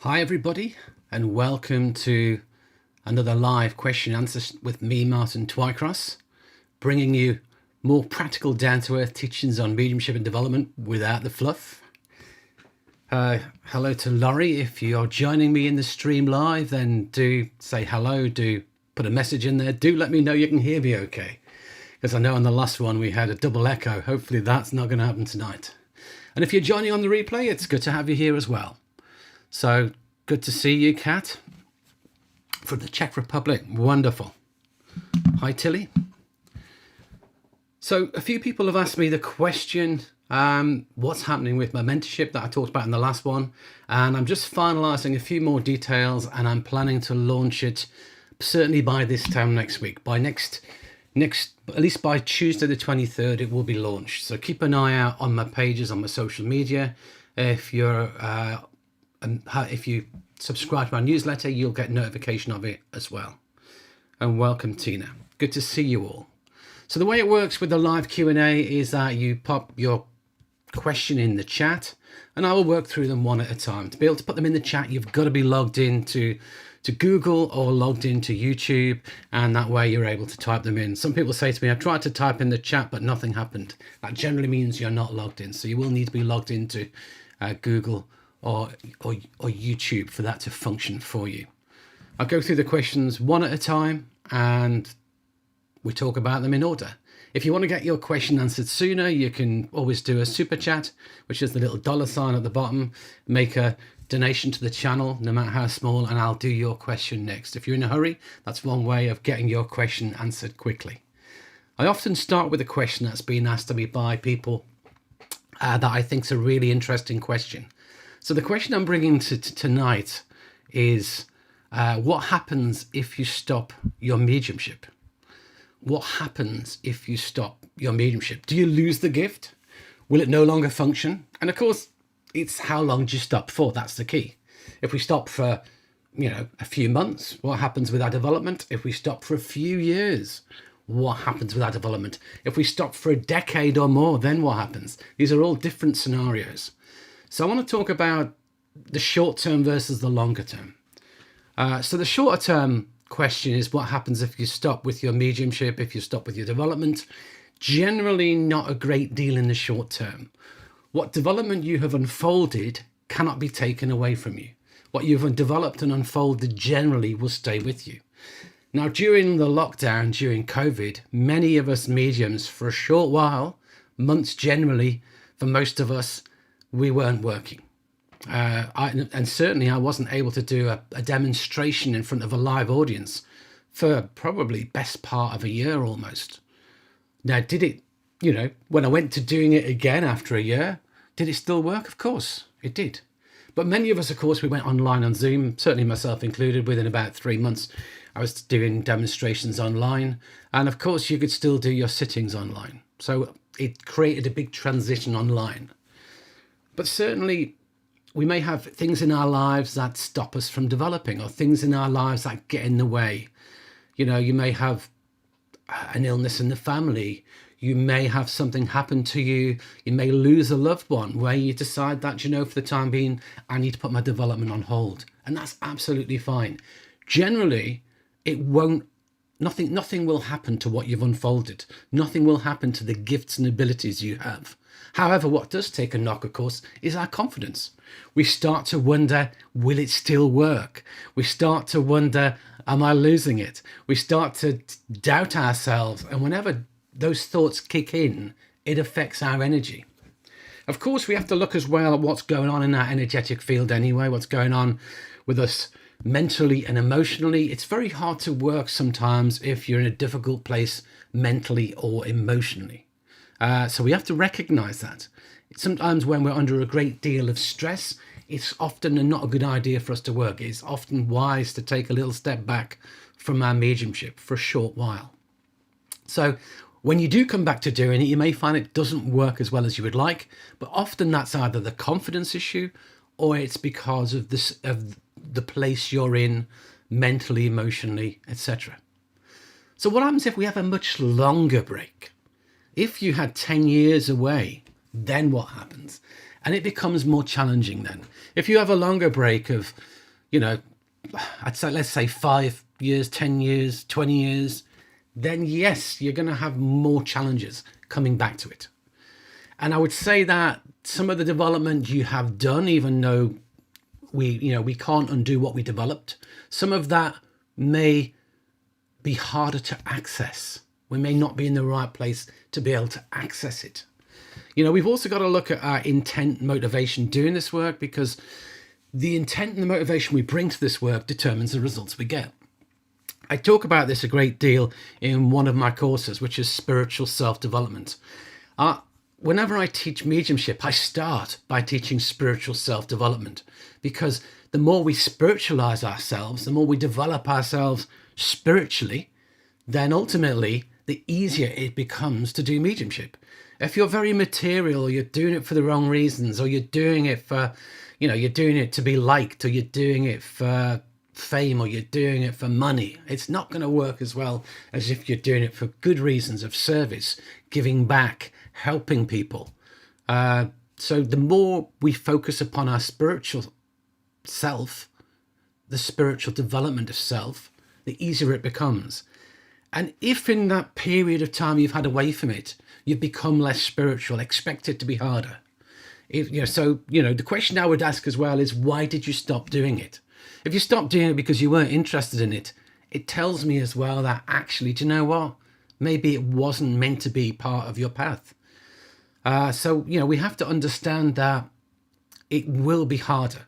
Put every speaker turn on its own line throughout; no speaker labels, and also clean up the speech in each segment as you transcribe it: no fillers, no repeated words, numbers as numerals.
Hi everybody, and welcome to another live question answer with me, Martin Twycross, bringing you more practical, down-to-earth teachings on mediumship and development without the fluff. Hello to Laurie. If you're joining me in the stream live, then do say hello, do put a message in there, do let me know you can hear me okay, because I know on the last one we had a double echo. Hopefully that's not going to happen tonight. And if you're joining on the replay, it's good to have you here as well. So good to see you, Kat, from the Czech Republic. Wonderful. Hi, Tilly. So a few people have asked me the question, what's happening with my mentorship that I talked about in the last one? And I'm just finalizing a few more details, and I'm planning to launch it certainly by this time next week. By next, at least by Tuesday the 23rd, it will be launched. So keep an eye out on my pages, on my social media. If you subscribe to my newsletter, you'll get notification of it as well. And welcome, Tina. Good to see you all. So the way it works with the live Q&A is that you pop your question in the chat, and I will work through them one at a time. To be able to put them in the chat, you've got to be logged into Google or logged into YouTube, and that way you're able to type them in. Some people say to me, I tried to type in the chat, but nothing happened. That generally means you're not logged in. So you will need to be logged into Google or YouTube for that to function for you. I'll go through the questions one at a time, and we talk about them in order. If you want to get your question answered sooner, you can always do a super chat, which is the little $ at the bottom. Make a donation to the channel, no matter how small, and I'll do your question next. If you're in a hurry, that's one way of getting your question answered quickly. I often start with a question that's been asked to me by people that I think is a really interesting question. So the question I'm bringing to tonight is, what happens if you stop your mediumship? What happens if you stop your mediumship? Do you lose the gift? Will it no longer function? And of course, it's how long do you stop for? That's the key. If we stop for, a few months, what happens with our development? If we stop for a few years, what happens with our development? If we stop for a decade or more, then what happens? These are all different scenarios. So I want to talk about the short term versus the longer term. So the shorter term question is, what happens if you stop with your mediumship, if you stop with your development? Generally not a great deal in the short term. What development you have unfolded cannot be taken away from you. What you've developed and unfolded generally will stay with you. Now, during the lockdown, during COVID, many of us mediums, for a short while, months generally, for most of us, we weren't working. And certainly I wasn't able to do a demonstration in front of a live audience for probably best part of a year almost. Now, did it, when I went to doing it again after a year, did it still work? Of course it did. But many of us, of course, we went online on Zoom, certainly myself included. Within about 3 months, I was doing demonstrations online. And of course, you could still do your sittings online. So it created a big transition online. But certainly, we may have things in our lives that stop us from developing, or things in our lives that get in the way. You may have an illness in the family. You may have something happen to you. You may lose a loved one where you decide that, for the time being, I need to put my development on hold. And that's absolutely fine. Generally, nothing will happen to what you've unfolded. Nothing will happen to the gifts and abilities you have. However, what does take a knock, of course, is our confidence. We start to wonder, will it still work? We start to wonder, am I losing it? We start to doubt ourselves. And whenever those thoughts kick in, it affects our energy. Of course, we have to look as well at what's going on in our energetic field anyway, what's going on with us mentally and emotionally. It's very hard to work sometimes if you're in a difficult place mentally or emotionally. So we have to recognize that. Sometimes when we're under a great deal of stress, it's often not a good idea for us to work. It's often wise to take a little step back from our mediumship for a short while. So when you do come back to doing it, you may find it doesn't work as well as you would like, but often that's either the confidence issue or it's because of the place you're in mentally, emotionally, etc. So what happens if we have a much longer break? If you had 10 years away then what happens? And it becomes more challenging then. If you have a longer break of, you know, I'd say, let's say 5 years, 10 years, 20 years, then yes, you're going to have more challenges coming back to it. And I would say that some of the development you have done, even though we can't undo what we developed, some of that may be harder to access. We may not be in the right place to be able to access it. You know, we've also got to look at our intent, motivation doing this work, because the intent and the motivation we bring to this work determines the results we get. I talk about this a great deal in one of my courses, which is spiritual self-development. Whenever I teach mediumship, I start by teaching spiritual self-development, because the more we spiritualize ourselves, the more we develop ourselves spiritually, then ultimately the easier it becomes to do mediumship. If you're very material, or you're doing it for the wrong reasons, or you're doing it for, you're doing it to be liked, or you're doing it for fame, or you're doing it for money, it's not going to work as well as if you're doing it for good reasons of service, giving back, helping people. So the more we focus upon our spiritual self, the spiritual development of self, the easier it becomes. And if in that period of time you've had away from it, you've become less spiritual, expect it to be harder. The question I would ask as well is, why did you stop doing it? If you stopped doing it because you weren't interested in it, it tells me as well that actually, do you know what? Maybe it wasn't meant to be part of your path. We have to understand that it will be harder.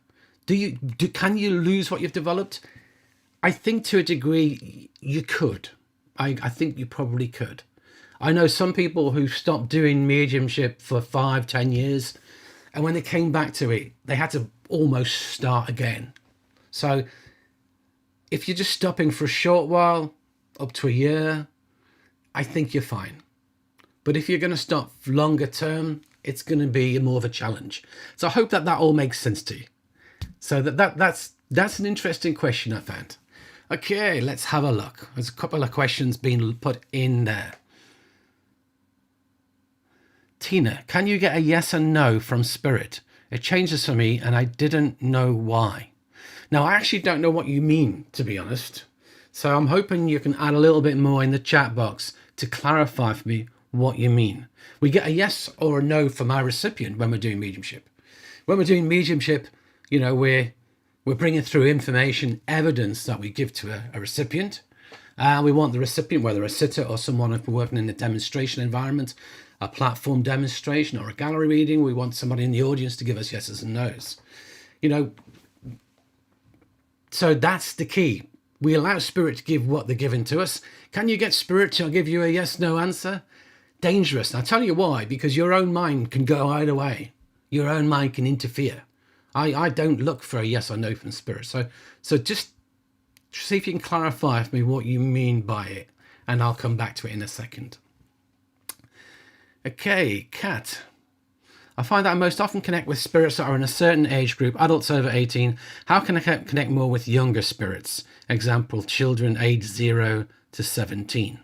Can you lose what you've developed? I think to a degree you could. I think you probably could. I know some people who stopped doing mediumship for 5-10 years, and when they came back to it, they had to almost start again. So if you're just stopping for a short while, up to a year, I think you're fine. But if you're going to stop longer term, it's going to be more of a challenge. So I hope that all makes sense to you. So that's an interesting question I found. Okay, let's have a look. There's a couple of questions being put in there. Tina, can you get a yes and no from Spirit? It changes for me and I didn't know why. Now, I actually don't know what you mean, to be honest. So I'm hoping you can add a little bit more in the chat box to clarify for me what you mean. We get a yes or a no from our recipient when we're doing mediumship. When we're doing mediumship, we're bringing through information, evidence that we give to a recipient. We want the recipient, whether a sitter or someone if we're working in a demonstration environment, a platform demonstration or a gallery reading, we want somebody in the audience to give us yeses and nos. So that's the key. We allow Spirit to give what they're giving to us. Can you get Spirit to give you a yes-no answer? Dangerous. And I'll tell you why, because your own mind can go either way. Your own mind can interfere. I don't look for a yes or no from Spirit. So just see if you can clarify for me what you mean by it, and I'll come back to it in a second. Okay, Kat. I find that I most often connect with spirits that are in a certain age group, adults over 18. How can I connect more with younger spirits? Example, children aged 0 to 17.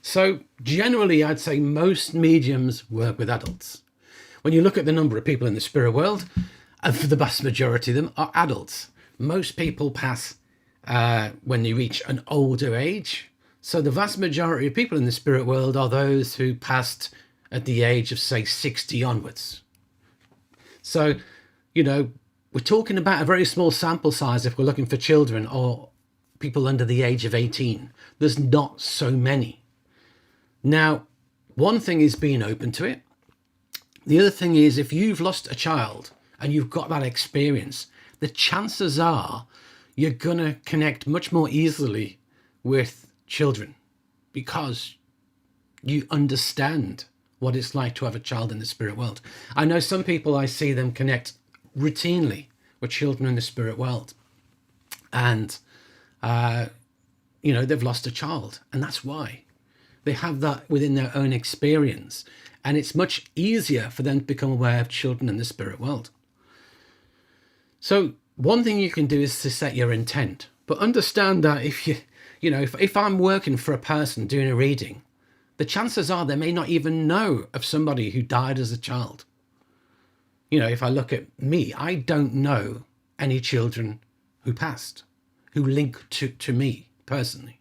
So generally, I'd say most mediums work with adults. When you look at the number of people in the spirit world, and for the vast majority of them are adults. Most people pass when they reach an older age. So the vast majority of people in the spirit world are those who passed at the age of, say, 60 onwards. So, we're talking about a very small sample size if we're looking for children or people under the age of 18. There's not so many. Now, one thing is being open to it. The other thing is, if you've lost a child and you've got that experience, the chances are you're going to connect much more easily with children because you understand what it's like to have a child in the spirit world. I know some people, I see them connect routinely with children in the spirit world. And, they've lost a child. And that's why. They have that within their own experience. And it's much easier for them to become aware of children in the spirit world. So one thing you can do is to set your intent. But understand that if I'm working for a person doing a reading, the chances are they may not even know of somebody who died as a child. You know, if I look at me, I don't know any children who passed, who link to me personally.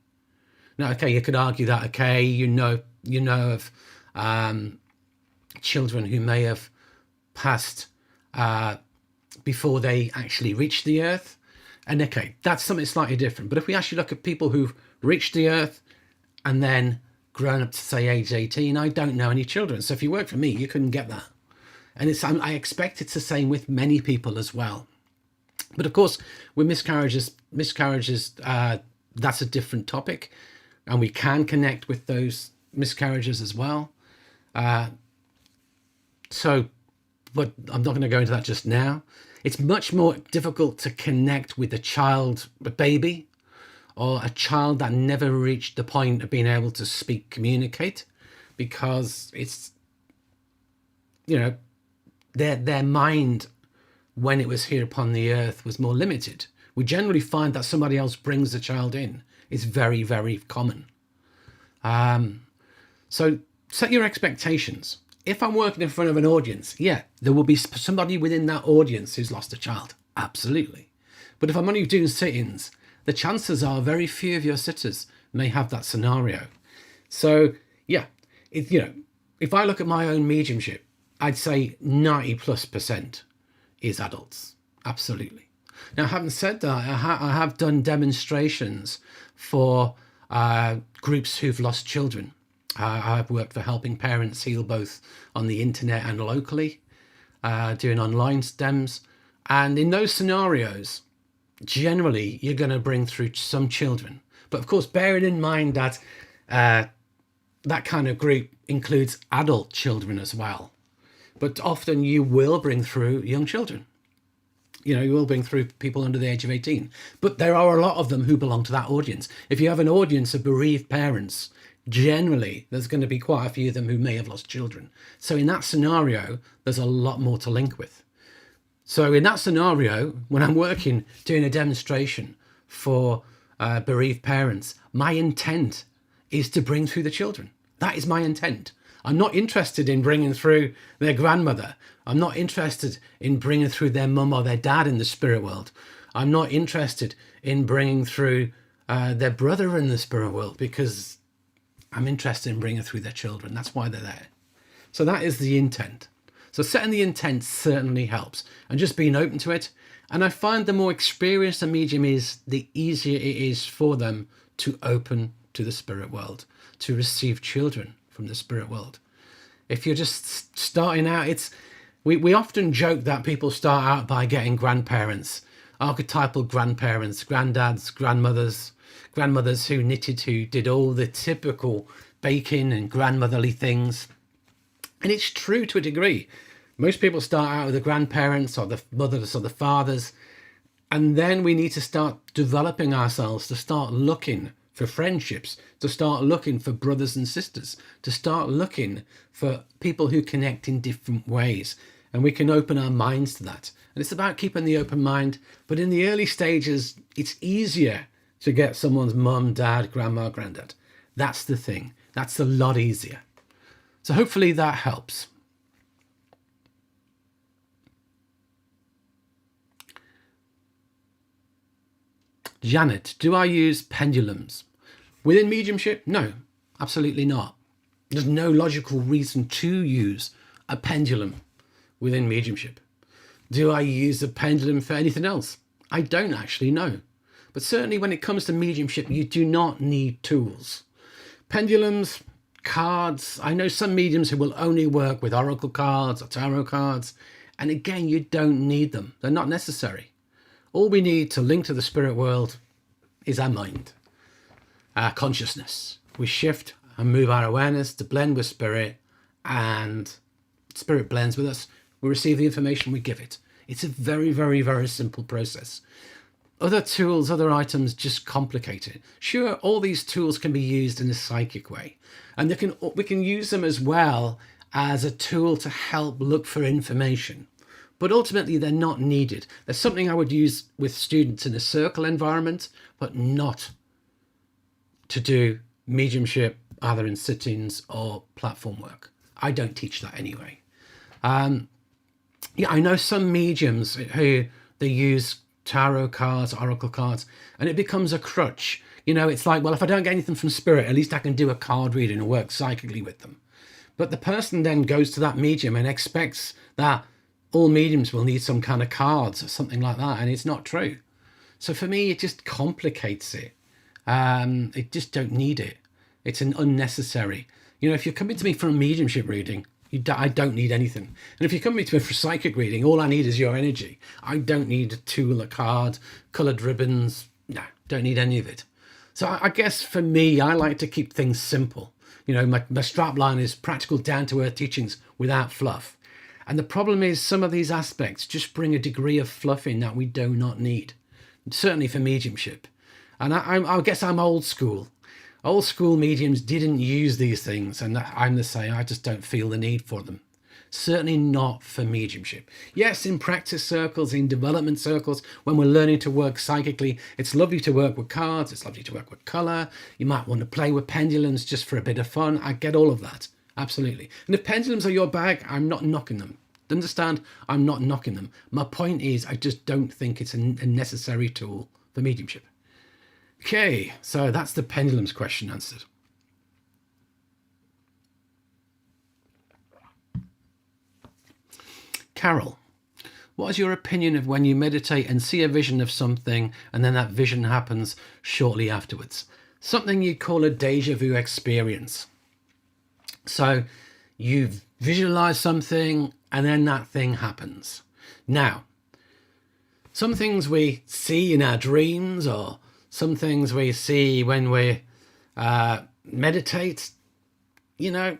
Now, okay, you could argue that, okay, you know of children who may have passed before they actually reached the earth. And okay, that's something slightly different. But if we actually look at people who've reached the earth and then grown up to say age 18, I don't know any children. So if you work for me, you couldn't get that. And I expect it's the same with many people as well. But of course, with miscarriages, that's a different topic. And we can connect with those miscarriages as well. But I'm not going to go into that just now. It's much more difficult to connect with a baby, or a child that never reached the point of being able to communicate, because it's, their mind when it was here upon the earth was more limited. We generally find that somebody else brings the child in. It's very, very common. So set your expectations. If I'm working in front of an audience, yeah, there will be somebody within that audience who's lost a child. Absolutely. But if I'm only doing sit-ins, the chances are very few of your sitters may have that scenario. So yeah, if I look at my own mediumship, I'd say 90+% is adults. Absolutely. Now, having said that, I have done demonstrations for groups who've lost children. I've worked for helping parents heal both on the internet and locally, doing online stems. And in those scenarios, generally, you're going to bring through some children. But of course, bearing in mind that that kind of group includes adult children as well. But often you will bring through young children. You will bring through people under the age of 18. But there are a lot of them who belong to that audience. If you have an audience of bereaved parents, generally there's going to be quite a few of them who may have lost children. So in that scenario, there's a lot more to link with. So in that scenario, when I'm doing a demonstration for bereaved parents, my intent is to bring through the children. That is my intent. I'm not interested in bringing through their grandmother. I'm not interested in bringing through their mum or their dad in the spirit world. I'm not interested in bringing through their brother in the spirit world, because I'm interested in bringing through their children. That's why they're there. So that is the intent. So setting the intent certainly helps, and just being open to it. And I find the more experienced a medium is, the easier it is for them to open to the spirit world, to receive children from the spirit world. If you're just starting out, we often joke that people start out by getting grandparents, archetypal grandparents, granddads, grandmothers who knitted, who did all the typical baking and grandmotherly things. And it's true to a degree. Most people start out with the grandparents or the mothers or the fathers, and then we need to start developing ourselves, to start looking for friendships, to start looking for brothers and sisters, to start looking for people who connect in different ways. And we can open our minds to that. And it's about keeping the open mind. But in the early stages, it's easier to get someone's mum, dad, grandma, granddad. That's the thing. That's a lot easier. So hopefully that helps. Janet, do I use pendulums within mediumship? No, absolutely not. There's no logical reason to use a pendulum within mediumship. Do I use a pendulum for anything else? I don't actually know. But certainly when it comes to mediumship, you do not need tools. Pendulums, cards. I know some mediums who will only work with oracle cards or tarot cards. And again, you don't need them. They're not necessary. All we need to link to the spirit world is our mind, our consciousness. We shift and move our awareness to blend with spirit, and spirit blends with us. We receive the information, we give it. It's a very, very, very simple process. Other tools, other items just complicate it. Sure, all these tools can be used in a psychic way, and we can use them as well as a tool to help look for information. But ultimately, they're not needed. There's something I would use with students in a circle environment, but not to do mediumship either in sit-ins or platform work. I don't teach that anyway. Yeah, I know some mediums who they use tarot cards, oracle cards, and it becomes a crutch. You know, it's like, well, if I don't get anything from spirit, at least I can do a card reading and work psychically with them. But the person then goes to that medium and expects that all mediums will need some kind of cards or something like that, and it's not true. So for me, it just complicates it. It just don't need it. It's an unnecessary. You know, if you're coming to me for a mediumship reading, I don't need anything. And if you're coming to me for a psychic reading, all I need is your energy. I don't need a tool, a card, coloured ribbons. No, don't need any of it. So I guess for me, I like to keep things simple. You know, my strapline is practical, down-to-earth teachings without fluff. And the problem is some of these aspects just bring a degree of fluff in that we do not need, certainly for mediumship. And I guess I'm old school. Old school mediums didn't use these things, and I'm the same. I just don't feel the need for them. Certainly not for mediumship. Yes, in practice circles, in development circles, when we're learning to work psychically, it's lovely to work with cards, it's lovely to work with colour. You might want to play with pendulums just for a bit of fun. I get all of that, absolutely. And if pendulums are your bag, I'm not knocking them. Understand? I'm not knocking them. My point is, I just don't think it's a necessary tool for mediumship. Okay, so that's the pendulums question answered. Carol, what is your opinion of when you meditate and see a vision of something and then that vision happens shortly afterwards? Something you call a déjà vu experience. So you visualize something and then that thing happens. Now, some things we see in our dreams or some things we see when we meditate, you know,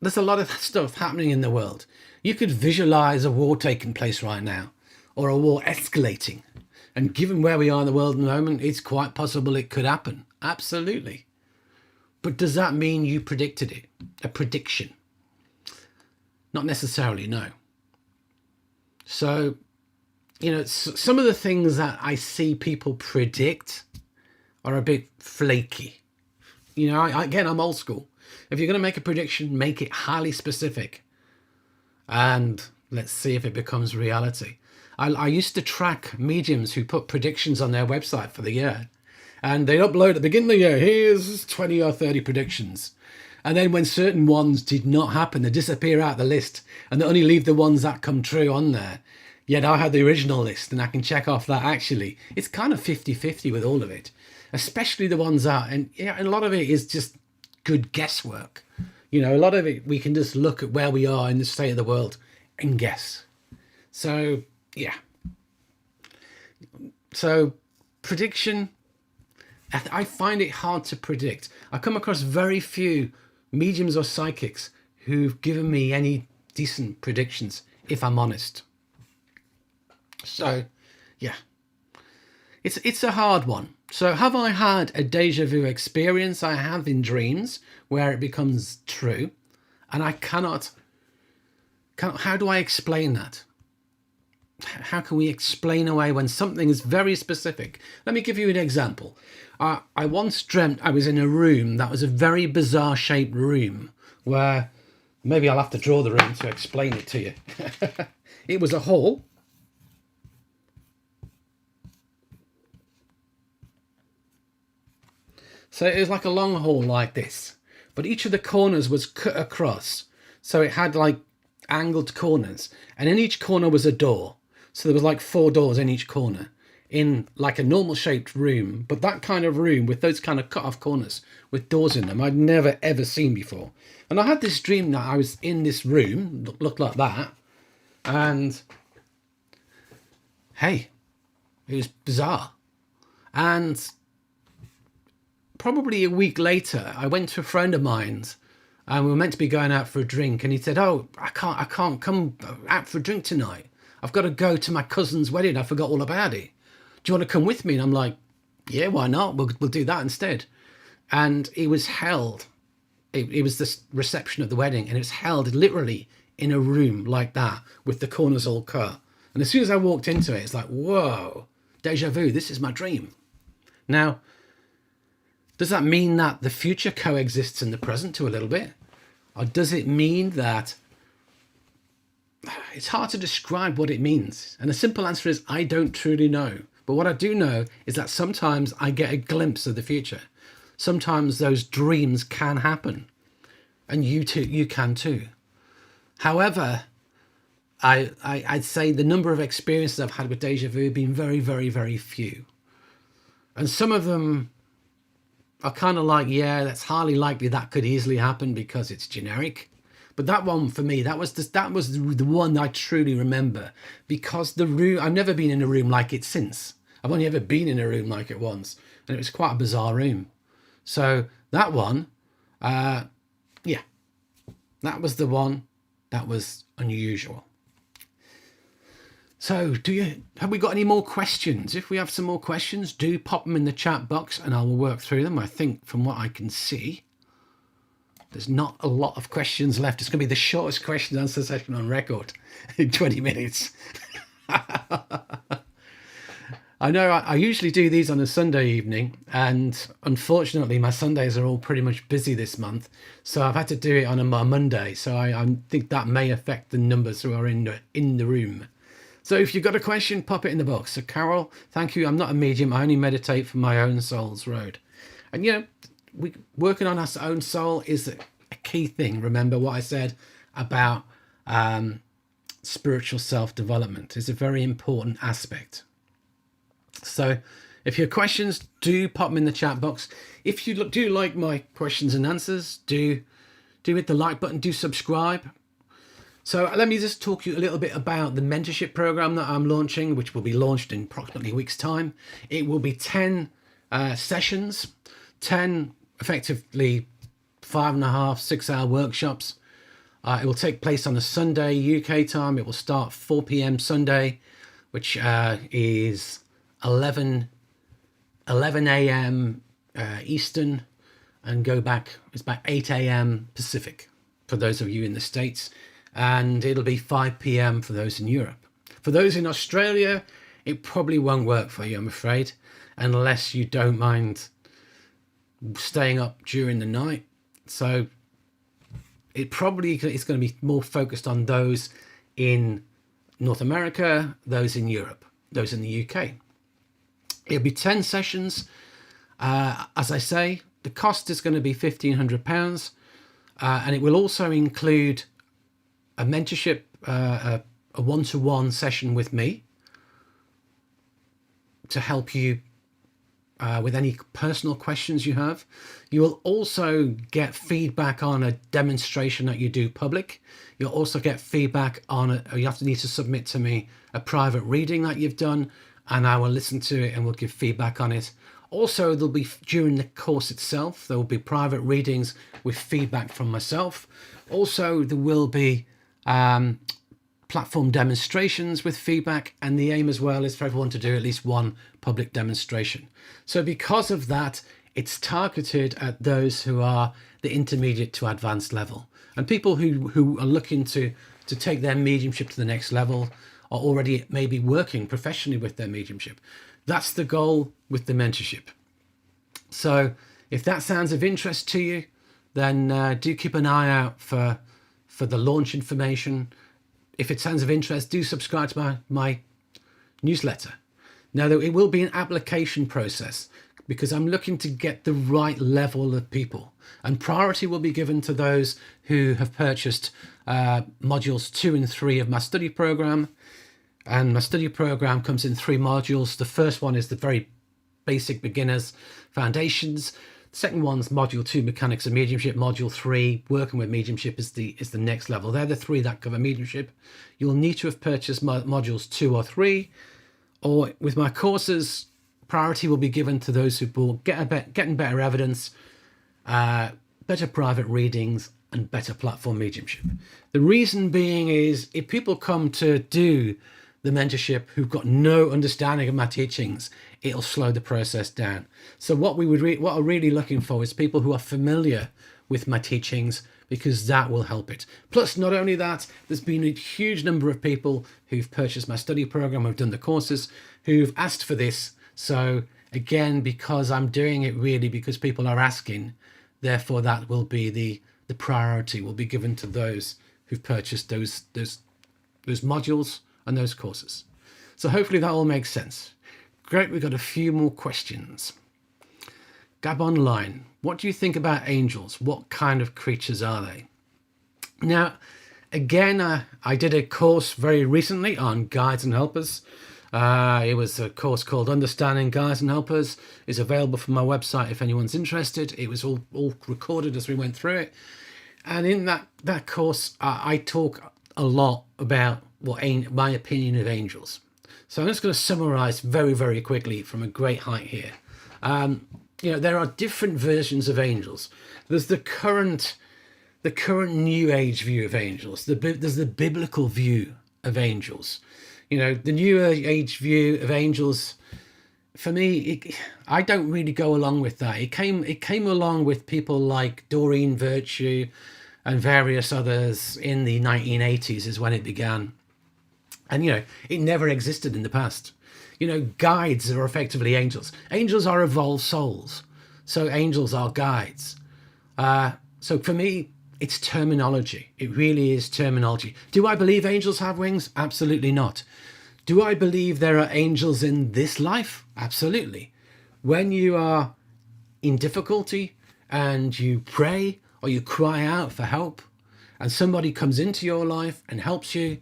there's a lot of stuff happening in the world. You could visualize a war taking place right now or a war escalating. And given where we are in the world at the moment, it's quite possible it could happen. Absolutely. But does that mean you predicted it? A prediction? Not necessarily, no. So, you know, some of the things that I see people predict are a bit flaky. You know, again, I'm old school. If you're going to make a prediction, make it highly specific. And let's see if it becomes reality. I used to track mediums who put predictions on their website for the year. And they'd upload at the beginning of the year, here's 20 or 30 predictions. And then when certain ones did not happen, they disappear out the list. And they only leave the ones that come true on there. Yet I had the original list and I can check off that actually. It's kind of 50-50 with all of it. Especially the ones that, and yeah, a lot of it is just good guesswork. You know, a lot of it, we can just look at where we are in the state of the world and guess. So, yeah. So, prediction, I find it hard to predict. I come across very few mediums or psychics who've given me any decent predictions, if I'm honest. So, yeah. It's a hard one. So have I had a déjà vu experience? I have in dreams where it becomes true. And I cannot, how do I explain that? How can we explain away when something is very specific? Let me give you an example. I once dreamt I was in a room that was a very bizarre shaped room where, maybe I'll have to draw the room to explain it to you. It was a hall. So it was like a long hall like this, but each of the corners was cut across. So it had like angled corners, and in each corner was a door. So there was like 4 doors in each corner in like a normal shaped room, but that kind of room with those kind of cut off corners with doors in them, I'd never ever seen before. And I had this dream that I was in this room, looked like that. And hey, it was bizarre. And probably a week later, I went to a friend of mine's and we were meant to be going out for a drink. And he said, oh, I can't come out for a drink tonight. I've got to go to my cousin's wedding. I forgot all about it. Do you want to come with me? And I'm like, yeah, why not? We'll do that instead. And it was held. It was the reception of the wedding. And it was held literally in a room like that with the corners all cut. And as soon as I walked into it, it's like, whoa, déjà vu, this is my dream. Now, Does that mean that the future coexists in the present to a little bit? Or does it mean that it's hard to describe what it means? And the simple answer is I don't truly know. But what I do know is that sometimes I get a glimpse of the future. Sometimes those dreams can happen. And you can too. However, I'd say the number of experiences I've had with deja vu have been very, very, very few. And some of them are kind of like, yeah, that's highly likely that could easily happen because it's generic. But that one for me, that was the one I truly remember, because the room, I've never been in a room like it since. I've only ever been in a room like it once, and it was quite a bizarre room. So that one, yeah, that was the one that was unusual. So have we got any more questions? If we have some more questions, do pop them in the chat box and I will work through them. I think from what I can see, there's not a lot of questions left. It's going to be the shortest question and answer session on record in 20 minutes. I know I usually do these on a Sunday evening, and unfortunately my Sundays are all pretty much busy this month. So I've had to do it on a Monday. So I think that may affect the numbers who are in the room. So if you've got a question, pop it in the box. So Carol, thank you. I'm not a medium. I only meditate for my own soul's road. And, you know, working on our own soul is a key thing. Remember what I said about spiritual self-development is a very important aspect. So if you have questions, do pop them in the chat box. If you do like my questions and answers, do hit the like button, do subscribe. So let me just talk to you a little bit about the mentorship program that I'm launching, which will be launched in approximately a week's time. It will be 10 sessions, 10 effectively 5.5, 6 hour workshops. It will take place on a Sunday, UK time. It will start 4 p.m. Sunday, which is 11 a.m. Eastern, and go back, it's about 8 a.m. Pacific for those of you in the States. And it'll be 5 p.m. for those in Europe. For those in Australia, it probably won't work for you, I'm afraid, unless you don't mind staying up during the night. So it's going to be more focused on those in North America, those in Europe, those in the UK. It'll be 10 sessions. As I say, the cost is going to be £1,500, and it will also include a mentorship, a one-to-one session with me to help you with any personal questions you have. You will also get feedback on a demonstration that you do public. You'll also get feedback on you need to submit to me a private reading that you've done, and I will listen to it and will give feedback on it. Also, there'll be, during the course itself, there will be private readings with feedback from myself. Also, there will be platform demonstrations with feedback, and the aim as well is for everyone to do at least one public demonstration. So because of that, it's targeted at those who are the intermediate to advanced level, and people who are looking to take their mediumship to the next level, or already maybe working professionally with their mediumship. That's the goal with the mentorship. So if that sounds of interest to you, then do keep an eye out for the launch information. If it sounds of interest, do subscribe to my newsletter. Now, it will be an application process because I'm looking to get the right level of people, and priority will be given to those who have purchased modules 2 and 3 of my study program. And my study program comes in 3 modules. The first one is the very basic beginners foundations. The second one's module 2, mechanics of mediumship. Module 3, working with mediumship, is the next level. They're the 3 that cover mediumship. You'll need to have purchased modules 2 or 3, or with my courses, priority will be given to those who bought getting better evidence, better private readings, and better platform mediumship. The reason being is if people come to do the mentorship who've got no understanding of my teachings, it'll slow the process down. So what are really looking for is people who are familiar with my teachings, because that will help it. Plus, not only that, there's been a huge number of people who've purchased my study program, who've done the courses, who've asked for this. So Again, because I'm doing it really because people are asking, therefore that will be the priority will be given to those who've purchased those modules and those courses. So hopefully that all makes sense. Great, we've got a few more questions. Gab Online, what do you think about angels? What kind of creatures are they? Now, again, I did a course very recently on guides and helpers. It was a course called Understanding Guides and Helpers. It's available from my website if anyone's interested. It was all recorded as we went through it. And in that course, I talk a lot about my opinion of angels. So I'm just going to summarize very, very quickly from a great height here. There are different versions of angels. There's the current New Age view of angels. There's the biblical view of angels. The New Age view of angels, for me, I don't really go along with that. It came along with people like Doreen Virtue and various others in the 1980s is when it began. And, it never existed in the past. Guides are effectively angels. Angels are evolved souls. So angels are guides. So for me, it's terminology. It really is terminology. Do I believe angels have wings? Absolutely not. Do I believe there are angels in this life? Absolutely. When you are in difficulty and you pray or you cry out for help and somebody comes into your life and helps you,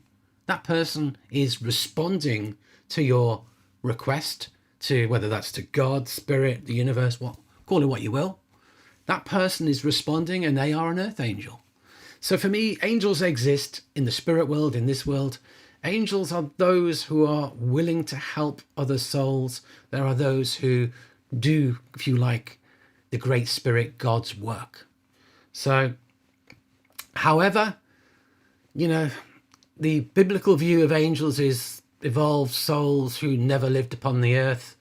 that person is responding to your request, to whether that's to God, spirit, the universe, call it what you will. That person is responding and they are an earth angel. So for me, angels exist in the spirit world, in this world. Angels are those who are willing to help other souls. There are those who do, if you like, the great spirit, God's work. So, however, the biblical view of angels is evolved souls who never lived upon the earth.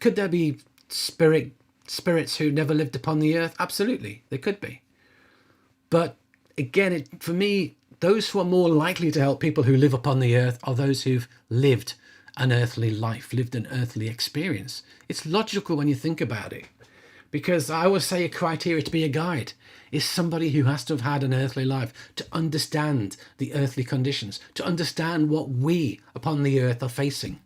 Could there be spirits who never lived upon the earth? Absolutely, there could be. But again, for me, those who are more likely to help people who live upon the earth are those who've lived an earthly life, lived an earthly experience. It's logical when you think about it. Because I always say a criteria to be a guide is somebody who has to have had an earthly life to understand the earthly conditions, to understand what we upon the earth are facing.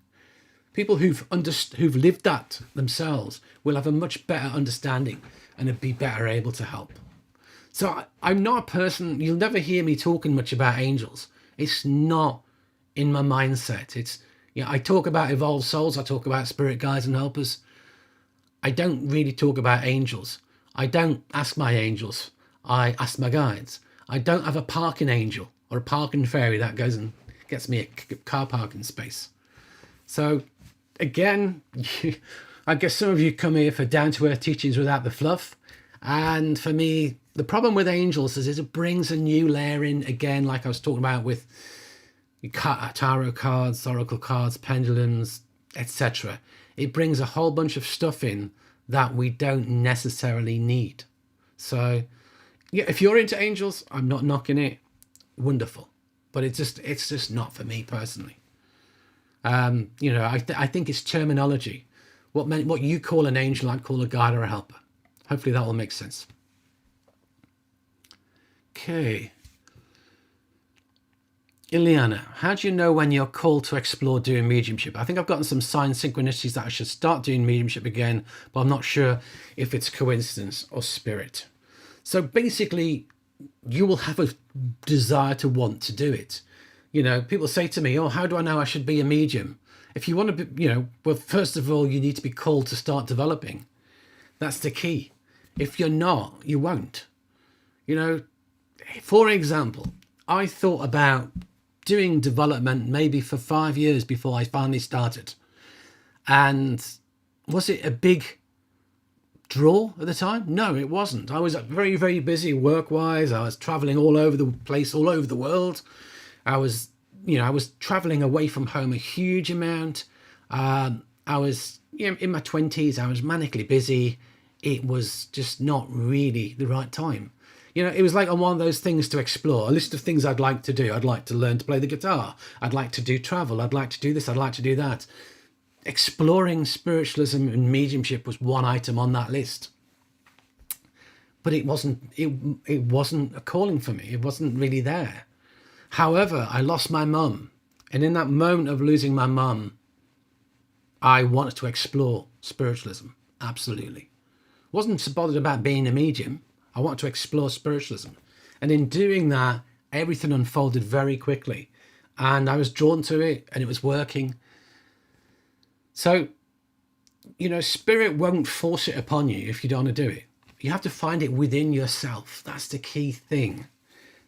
People who've lived that themselves will have a much better understanding and be better able to help. So I'm not a person, you'll never hear me talking much about angels. It's not in my mindset. I talk about evolved souls, I talk about spirit guides and helpers. I don't really talk about angels. I don't ask my angels. I ask my guides. I don't have a parking angel or a parking fairy that goes and gets me a car parking space. So again, I guess some of you come here for down-to-earth teachings without the fluff. And for me, the problem with angels is it brings a new layer in, again, like I was talking about with tarot cards, oracle cards, pendulums, etc. It brings a whole bunch of stuff in that we don't necessarily need. So, yeah, if you're into angels, I'm not knocking it. Wonderful. But it's just not for me personally. I think it's terminology. What you call an angel, I'd call a guide or a helper. Hopefully that will make sense. Okay. Ileana, how do you know when you're called to explore doing mediumship? I think I've gotten some sign synchronicities that I should start doing mediumship again, but I'm not sure if it's coincidence or spirit. So basically, you will have a desire to want to do it. People say to me, oh, how do I know I should be a medium? If you want to be, well, first of all, you need to be called to start developing. That's the key. If you're not, you won't. For example, I thought about doing development maybe for 5 years before I finally started. And was it a big draw at the time? No, it wasn't. I was very, very busy work-wise. I was traveling all over the place, all over the world. I was traveling away from home a huge amount. I was in my 20s. I was manically busy. It was just not really the right time. It was like on one of those things to explore, a list of things I'd like to do. I'd like to learn to play the guitar. I'd like to do travel. I'd like to do this. I'd like to do that. exploring spiritualism and mediumship was one item on that list. But it wasn't a calling for me. It wasn't really there. However, I lost my mum. And in that moment of losing my mum, I wanted to explore spiritualism. Absolutely. Wasn't so bothered about being a medium. I wanted to explore spiritualism. And in doing that, everything unfolded very quickly. And I was drawn to it, and it was working. So, spirit won't force it upon you if you don't want to do it. You have to find it within yourself. That's the key thing.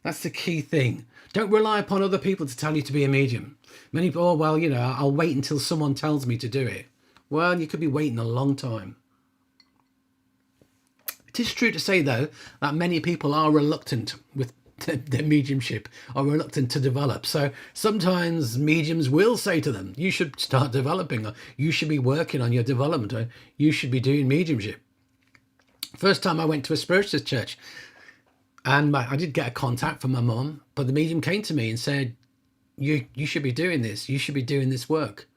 That's the key thing. Don't rely upon other people to tell you to be a medium. Many people, I'll wait until someone tells me to do it. Well, you could be waiting a long time. It is true to say, though, that many people are reluctant with their mediumship, are reluctant to develop. So sometimes mediums will say to them, you should start developing, or you should be working on your development, or you should be doing mediumship. First time I went to a spiritualist church, and I did get a contact from my mum, but the medium came to me and said, you should be doing this. You should be doing this work.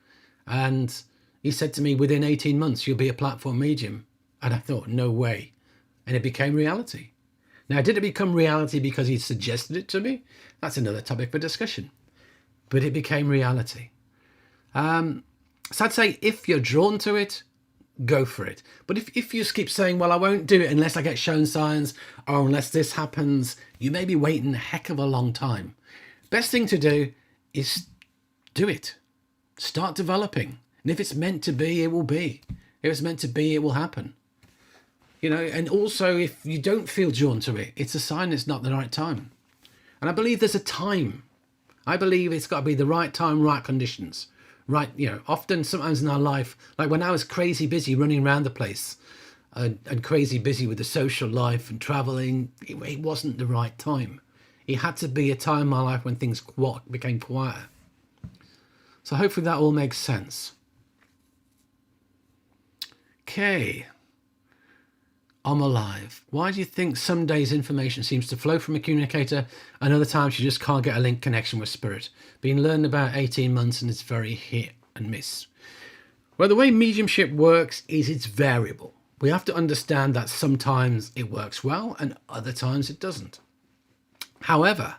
And he said to me, within 18 months, you'll be a platform medium. And I thought, no way. And it became reality. Now, did it become reality because he suggested it to me? That's another topic for discussion. But it became reality. So I'd say if you're drawn to it, go for it. But if you just keep saying, well, I won't do it unless I get shown signs, or unless this happens, you may be waiting a heck of a long time. Best thing to do is do it. Start developing. And if it's meant to be, it will be. If it's meant to be, it will happen. And also if you don't feel drawn to it, it's a sign it's not the right time. And I believe there's a time. I believe it's got to be the right time, right conditions. Right, often, sometimes in our life, like when I was crazy busy running around the place and crazy busy with the social life and traveling, it wasn't the right time. It had to be a time in my life when things became quieter. So hopefully that all makes sense. Okay. I'm alive. Why do you think some days information seems to flow from a communicator and other times you just can't get a link connection with spirit? Been learned about 18 months and it's very hit and miss. Well, the way mediumship works is it's variable. We have to understand that sometimes it works well and other times it doesn't. However,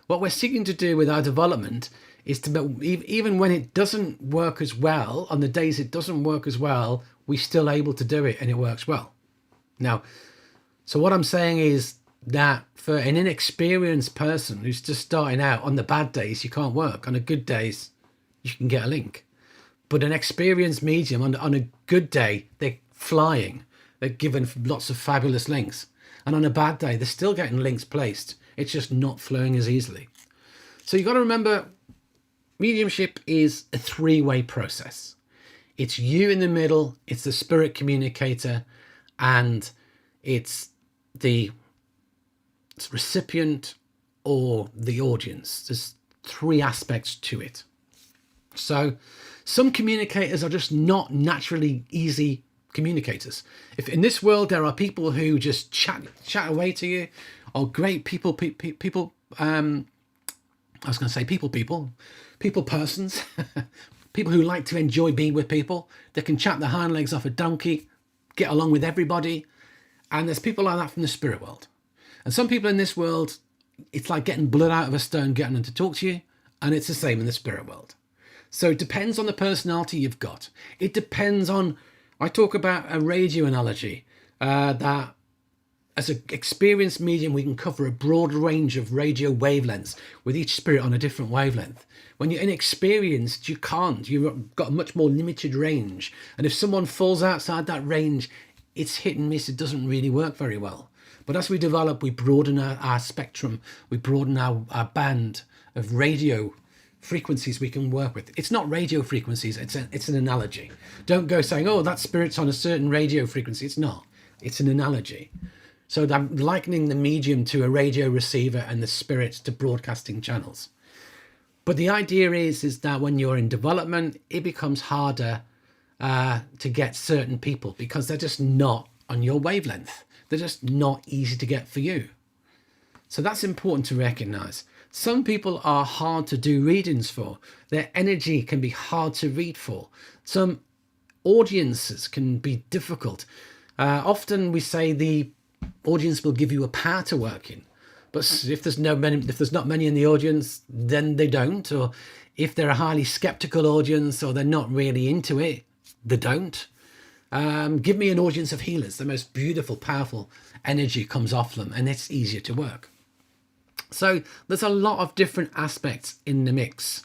what we're seeking to do with our development is to, even when it doesn't work as well, on the days it doesn't work as well, we're still able to do it and it works well. Now, so what I'm saying is that for an inexperienced person who's just starting out, on the bad days, you can't work. On the good days, you can get a link. But an experienced medium, on a good day, they're flying. They're given lots of fabulous links. And on a bad day, they're still getting links placed. It's just not flowing as easily. So you've got to remember, mediumship is a three-way process. It's you in the middle, it's the spirit communicator, and it's the recipient or the audience. There's three aspects to it. So some communicators are just not naturally easy communicators. If in this world there are people who just chat away to you, or great people persons, people who like to enjoy being with people, they can chat their hind legs off a donkey, get along with everybody. And there's people like that from the spirit world. And some people in this world, it's like getting blood out of a stone, getting them to talk to you. And it's the same in the spirit world. So it depends on the personality you've got. It depends on, I talk about a radio analogy, that as an experienced medium, we can cover a broad range of radio wavelengths with each spirit on a different wavelength. When you're inexperienced, you can't. You've got a much more limited range. And if someone falls outside that range, it's hit and miss. It doesn't really work very well. But as we develop, we broaden our spectrum. We broaden our band of radio frequencies we can work with. It's not radio frequencies. It's an analogy. Don't go saying, oh, that spirit's on a certain radio frequency. It's not. It's an analogy. So I'm likening the medium to a radio receiver and the spirit to broadcasting channels. But the idea is that when you're in development, it becomes harder to get certain people because they're just not on your wavelength. They're just not easy to get for you. So that's important to recognize. Some people are hard to do readings for. Their energy can be hard to read for. Some audiences can be difficult. Often we say the audience will give you a power to work in, but if there's not many in the audience, then they don't. Or if they're a highly skeptical audience, or they're not really into it, they don't. Give me an audience of healers. The most beautiful, powerful energy comes off them, and it's easier to work. So there's a lot of different aspects in the mix.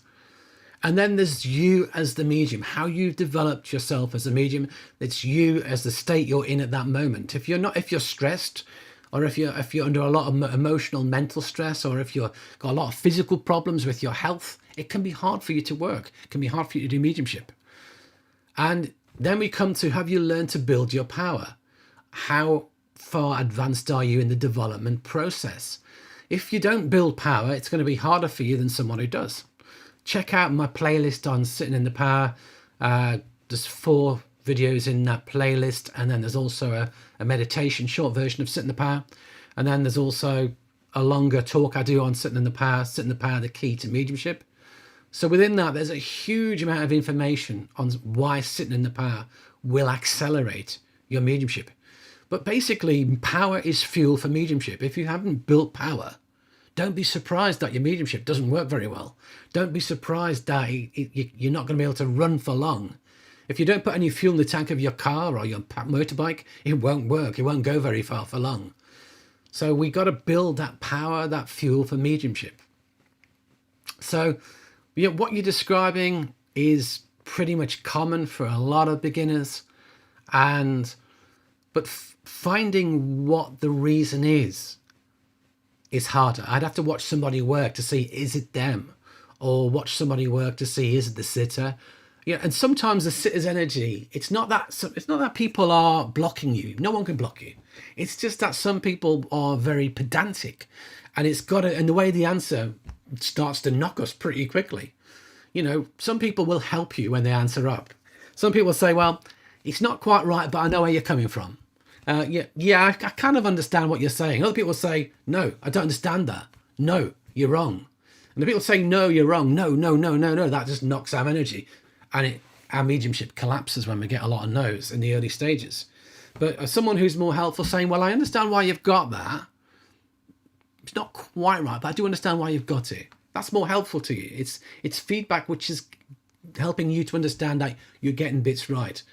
And then there's you as the medium, how you've developed yourself as a medium. It's you as the state you're in at that moment. If you're stressed, or if you're under a lot of emotional, mental stress, or if you've got a lot of physical problems with your health, it can be hard for you to work. It can be hard for you to do mediumship. And then we come to, have you learned to build your power? How far advanced are you in the development process? If you don't build power, it's going to be harder for you than someone who does. Check out my playlist on Sitting in the Power. There's 4 videos in that playlist, and then there's also a meditation, short version of Sitting in the Power. And then there's also a longer talk I do on Sitting in the Power, the key to mediumship. So within that, there's a huge amount of information on why sitting in the power will accelerate your mediumship. But basically, power is fuel for mediumship. If you haven't built power, don't be surprised that your mediumship doesn't work very well. Don't be surprised that you're not going to be able to run for long. If you don't put any fuel in the tank of your car or your motorbike, it won't work. It won't go very far for long. So we got to build that power, that fuel for mediumship. So what you're describing is pretty much common for a lot of beginners, but finding what the reason is harder. I'd have to watch somebody work to see, is it them? Or watch somebody work to see, is it the sitter? And sometimes the sitter's energy, it's not that people are blocking you. No one can block you. It's just that some people are very pedantic, and and the way the answer starts to knock us pretty quickly. Some people will help you when they answer up. Some people say, well, it's not quite right, but I know where you're coming from. I kind of understand what you're saying. Other people say, no, I don't understand that. No, you're wrong. And the people say, no, you're wrong. No. That just knocks our energy. And our mediumship collapses when we get a lot of no's in the early stages. But someone who's more helpful saying, well, I understand why you've got that. It's not quite right, but I do understand why you've got it. That's more helpful to you. It's feedback which is helping you to understand that you're getting bits right.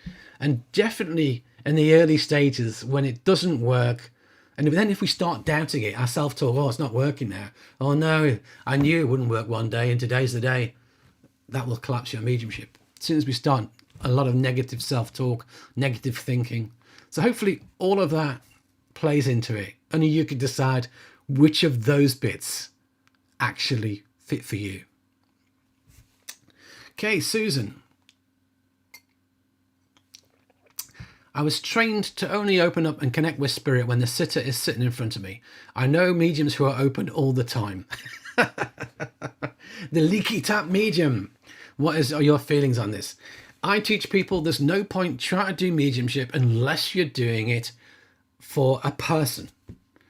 And definitely in the early stages when it doesn't work, and then if we start doubting it, our self-talk, oh, it's not working now. Oh no, I knew it wouldn't work one day, and today's the day. That will collapse your mediumship. As soon as we start a lot of negative self-talk, negative thinking. So hopefully all of that plays into it. Only you can decide which of those bits actually fit for you. Okay, Susan. I was trained to only open up and connect with spirit when the sitter is sitting in front of me. I know mediums who are open all the time. The leaky tap medium. What are your feelings on this? I teach people there's no point trying to do mediumship unless you're doing it for a person.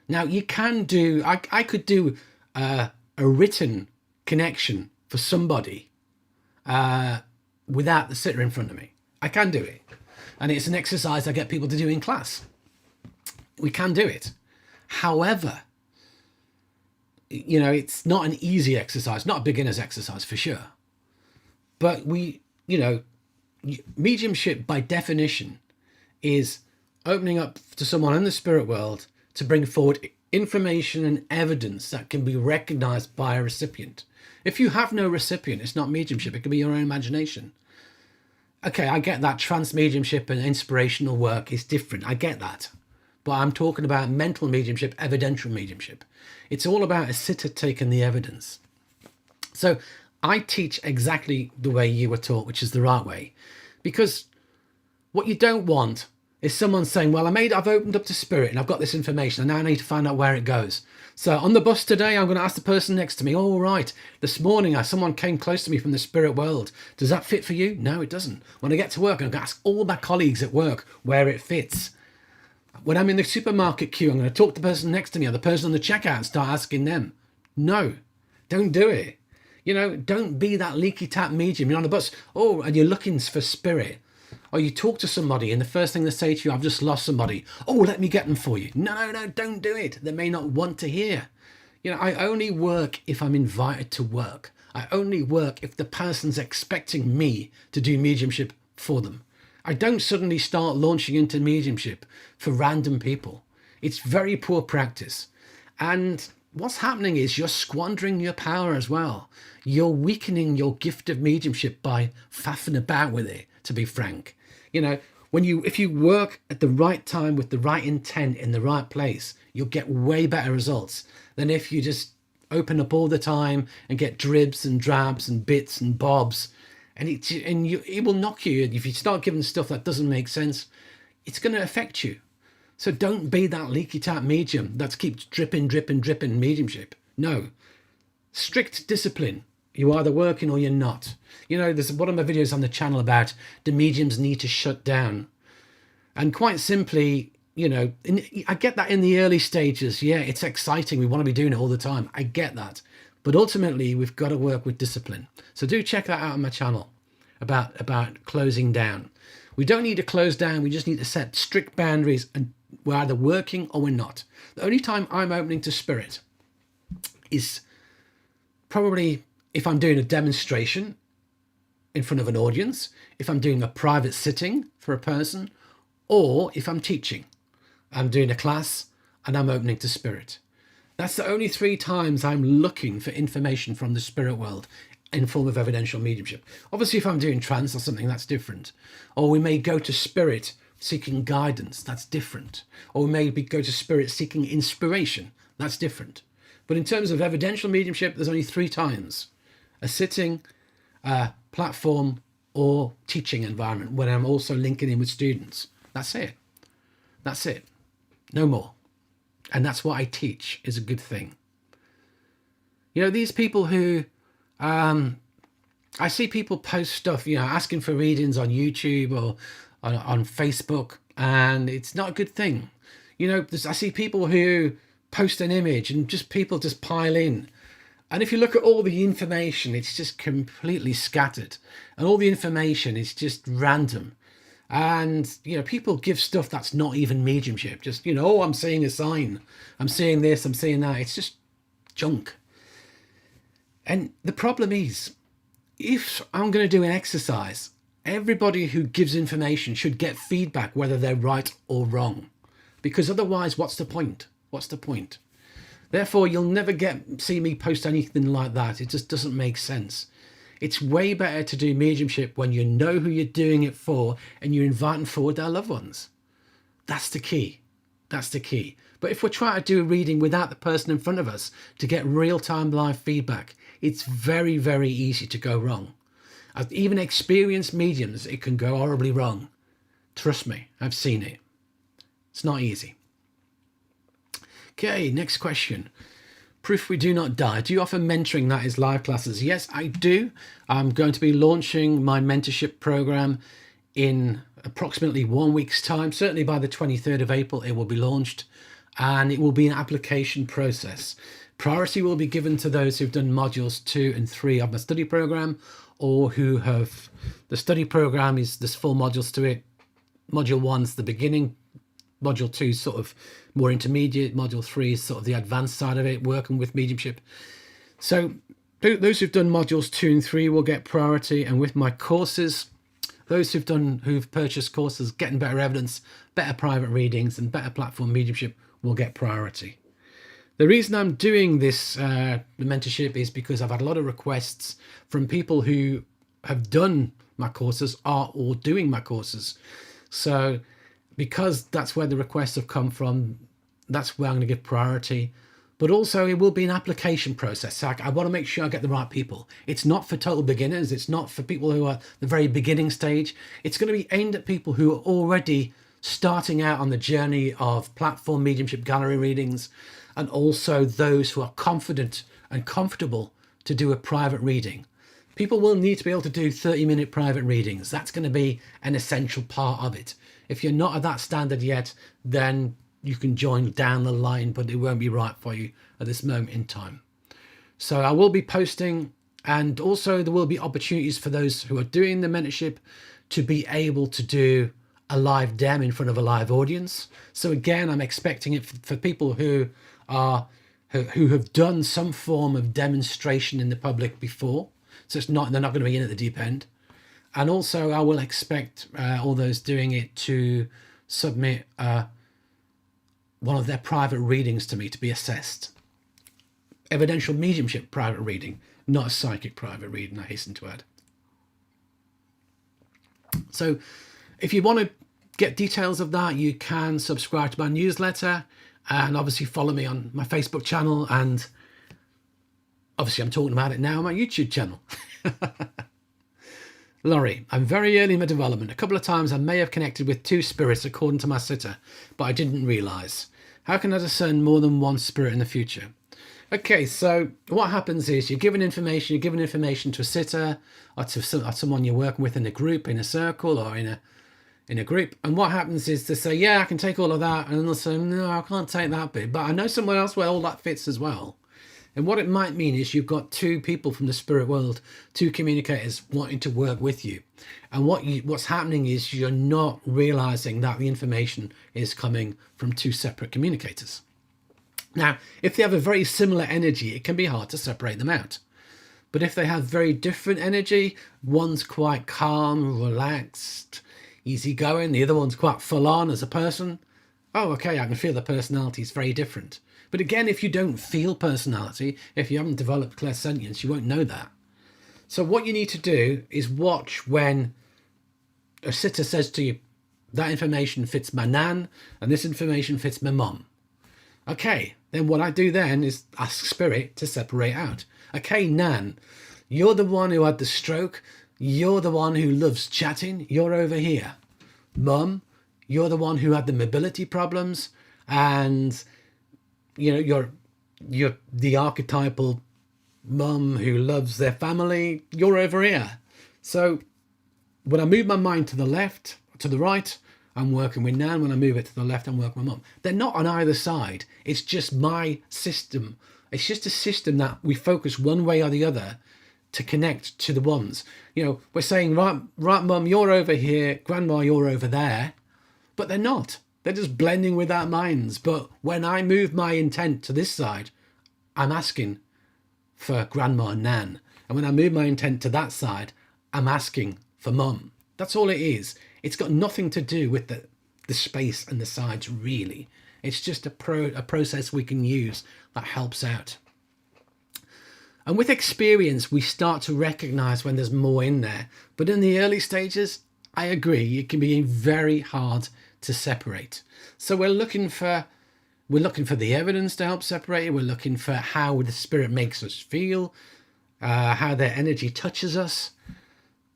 Now you can do, I could do a written connection for somebody without the sitter in front of me. I can do it. And it's an exercise I get people to do in class. We can do it. However, it's not an easy exercise, not a beginner's exercise for sure. But mediumship by definition is opening up to someone in the spirit world to bring forward information and evidence that can be recognized by a recipient. If you have no recipient, it's not mediumship. It can be your own imagination. Okay, I get that trance mediumship and inspirational work is different. I get that. But I'm talking about mental mediumship, evidential mediumship. It's all about a sitter taking the evidence. So I teach exactly the way you were taught, which is the right way. Because what you don't want is someone saying, well, I've opened up to spirit and I've got this information and now I need to find out where it goes. So on the bus today, I'm going to ask the person next to me, all right, this morning someone came close to me from the spirit world. Does that fit for you? No, it doesn't. When I get to work, I'm going to ask all my colleagues at work where it fits. When I'm in the supermarket queue, I'm going to talk to the person next to me or the person on the checkout and start asking them. No, don't do it. Don't be that leaky tap medium. You're on the bus, and you're looking for spirit. Or you talk to somebody and the first thing they say to you, I've just lost somebody. Oh, let me get them for you. No, don't do it. They may not want to hear. I only work if I'm invited to work. I only work if the person's expecting me to do mediumship for them. I don't suddenly start launching into mediumship for random people. It's very poor practice. And what's happening is you're squandering your power as well. You're weakening your gift of mediumship by faffing about with it, to be frank. If you work at the right time with the right intent in the right place, you'll get way better results than if you just open up all the time and get dribs and drabs and bits and bobs. And it will knock you. If you start giving stuff that doesn't make sense, it's going to affect you. So don't be that leaky tap medium that keeps dripping mediumship. No. Strict discipline. You're either working or you're not. There's one of my videos on the channel about do mediums need to shut down. And quite simply, I get that in the early stages. Yeah, it's exciting. We want to be doing it all the time. I get that. But ultimately, we've got to work with discipline. So do check that out on my channel about closing down. We don't need to close down. We just need to set strict boundaries, and we're either working or we're not. The only time I'm opening to spirit is probably if I'm doing a demonstration in front of an audience, if I'm doing a private sitting for a person, or if I'm teaching. I'm doing a class and I'm opening to spirit. That's the only 3 times I'm looking for information from the spirit world in form of evidential mediumship. Obviously, if I'm doing trance or something, that's different. Or we may go to spirit seeking guidance, that's different. Or we may go to spirit seeking inspiration, that's different. But in terms of evidential mediumship, there's only 3 times. A sitting, a platform, or teaching environment when I'm also linking in with students. That's it. That's it. No more. And that's what I teach is a good thing. These people who, I see people post stuff, asking for readings on YouTube or on Facebook, and it's not a good thing. I see people who post an image and people just pile in. And if you look at all the information, it's just completely scattered. And all the information is just random. And, people give stuff that's not even mediumship. Just, oh, I'm seeing a sign. I'm seeing this, I'm seeing that. It's just junk. And the problem is, if I'm going to do an exercise, everybody who gives information should get feedback whether they're right or wrong. Because otherwise, what's the point? What's the point? Therefore, you'll never see me post anything like that. It just doesn't make sense. It's way better to do mediumship when you know who you're doing it for and you're inviting forward their loved ones. That's the key. That's the key. But if we're trying to do a reading without the person in front of us to get real-time live feedback, it's very, very easy to go wrong. As even experienced mediums, it can go horribly wrong. Trust me, I've seen it. It's not easy. Okay, next question. Proof we do not die. Do you offer mentoring that is live classes? Yes, I do. I'm going to be launching my mentorship program in approximately 1 week's time. Certainly by the 23rd of April, it will be launched, and it will be an application process. Priority will be given to those who've done modules 2 and 3 of my study program, or who have, the study program there's 4 modules to it. Module 1's the beginning. Module 2 is sort of more intermediate. Module 3 is sort of the advanced side of it, working with mediumship. So those who've done modules 2 and 3 will get priority. And with my courses, those who've purchased courses, getting better evidence, better private readings, and better platform mediumship will get priority. The reason I'm doing this, the mentorship, is because I've had a lot of requests from people who have done my courses or doing my courses. So because that's where the requests have come from, that's where I'm going to give priority. But also it will be an application process. So I want to make sure I get the right people. It's not for total beginners. It's not for people who are at the very beginning stage. It's going to be aimed at people who are already starting out on the journey of platform mediumship gallery readings, and also those who are confident and comfortable to do a private reading. People will need to be able to do 30-minute private readings. That's going to be an essential part of it. If you're not at that standard yet, then you can join down the line, but it won't be right for you at this moment in time. So I will be posting, and also there will be opportunities for those who are doing the mentorship to be able to do a live dem in front of a live audience. So again, I'm expecting it for people who have done some form of demonstration in the public before. So it's not, they're not going to be in at the deep end. And also I will expect all those doing it to submit one of their private readings to me to be assessed. Evidential mediumship private reading, not a psychic private reading, I hasten to add. So if you want to get details of that, you can subscribe to my newsletter and obviously follow me on my Facebook channel. And obviously I'm talking about it now on my YouTube channel. Laurie, I'm very early in my development. A couple of times I may have connected with 2 spirits according to my sitter, but I didn't realise. How can I discern more than one spirit in the future? Okay, so what happens is you're giving information to a sitter or to someone you're working with in a group, in a circle, or in a group. And what happens is they say, yeah, I can take all of that. And then they'll say, no, I can't take that bit, but I know somewhere else where all that fits as well. And what it might mean is you've got 2 people from the spirit world, 2 communicators wanting to work with you. And what's happening is you're not realizing that the information is coming from 2 separate communicators. Now, if they have a very similar energy, it can be hard to separate them out. But if they have very different energy, one's quite calm, relaxed, easygoing, the other one's quite full on as a person. Oh, okay, I can feel the personality is very different. But again, if you don't feel personality, if you haven't developed clairsentience, you won't know that. So what you need to do is watch when a sitter says to you, that information fits my nan, and this information fits my mum. Okay, then what I do then is ask spirit to separate out. Okay, nan, you're the one who had the stroke. You're the one who loves chatting. You're over here. Mum, you're the one who had the mobility problems, and you know, you're the archetypal mum who loves their family. You're over here. So when I move my mind to the left, to the right, I'm working with nan. When I move it to the left, I'm working with mum. They're not on either side. It's just my system. It's just a system that we focus one way or the other to connect to the ones. You know, we're saying, right, mum, you're over here. Grandma, you're over there. But they're not. They're just blending with our minds. But when I move my intent to this side, I'm asking for grandma and nan. And when I move my intent to that side, I'm asking for mum. That's all it is. It's got nothing to do with the space and the sides, really. It's just a process we can use that helps out. And with experience, we start to recognize when there's more in there. But in the early stages, I agree, it can be very hard to separate. So we're looking for the evidence to help separate it. We're looking for how the spirit makes us feel, how their energy touches us.